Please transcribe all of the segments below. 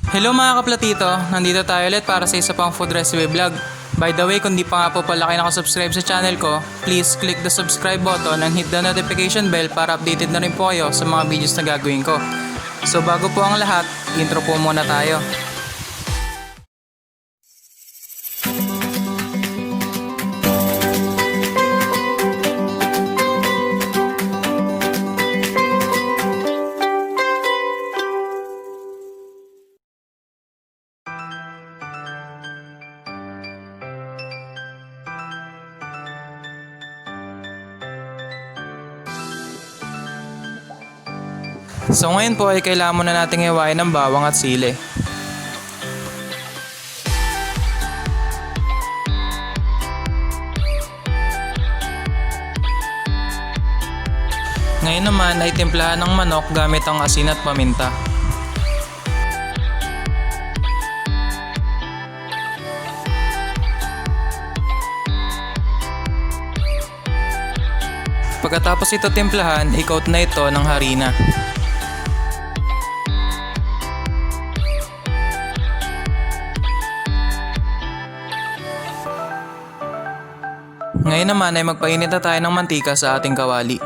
Hello mga kaplatito, nandito tayo ulit para sa isa pang food recipe vlog. By the way, kung di pa nga po pala kayo nakasubscribe sa channel ko, please click the subscribe button and hit the notification bell para updated na rin po kayo sa mga videos na gagawin ko. So bago po ang lahat, intro po muna tayo. So ngayon po ay kailangan muna nating hiwain ng bawang at sili. Ngayon naman ay timplahan ng manok gamit ang asin at paminta. Pagkatapos ito timplahan, i-coat na ito ng harina. Ngayon naman ay magpainit na tayo ng mantika sa ating kawali.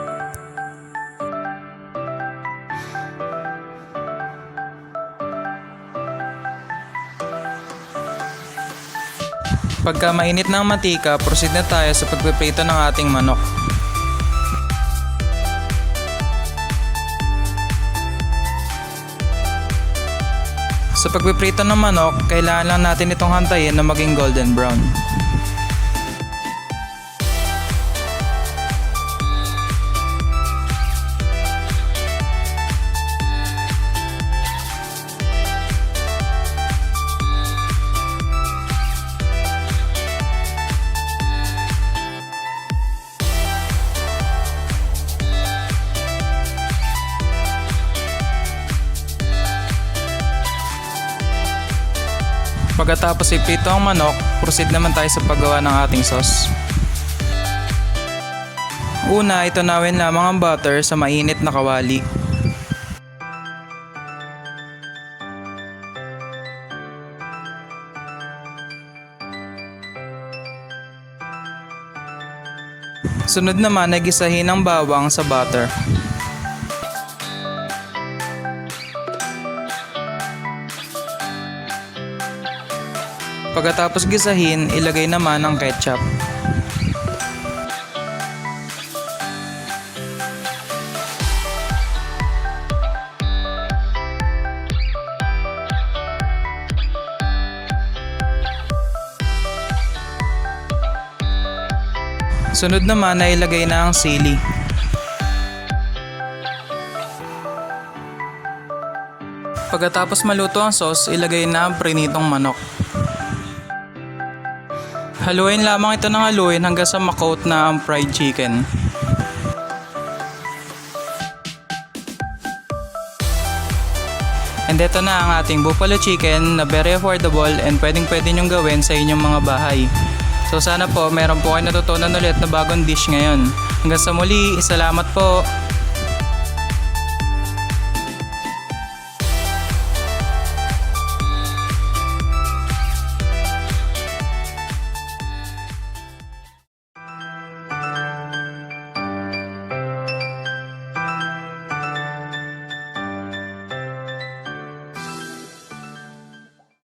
Pagka mainit na ang mantika, proceed na tayo sa pagpiprito ng ating manok. Sa pagpiprito ng manok, kailangan lang natin itong hantayin na maging golden brown. Pagkatapos iprito ang manok, proceed naman tayo sa paggawa ng ating sauce. Una, itunawin lamang ang butter sa mainit na kawali. Sunod naman ay gisahin ang bawang sa butter. Pagkatapos gisahin, ilagay naman ang ketchup. Sunod naman ay ilagay na ang sili. Pagkatapos maluto ang sauce, ilagay na ang prinitong manok. Haluin lamang ito ng haluin hanggang sa makoat na ang fried chicken. And ito na ang ating buffalo chicken na very affordable and pwedeng nyong gawin sa inyong mga bahay. So sana po meron po kayo natutunan ulit na bagong dish ngayon. Hanggang sa muli, salamat po!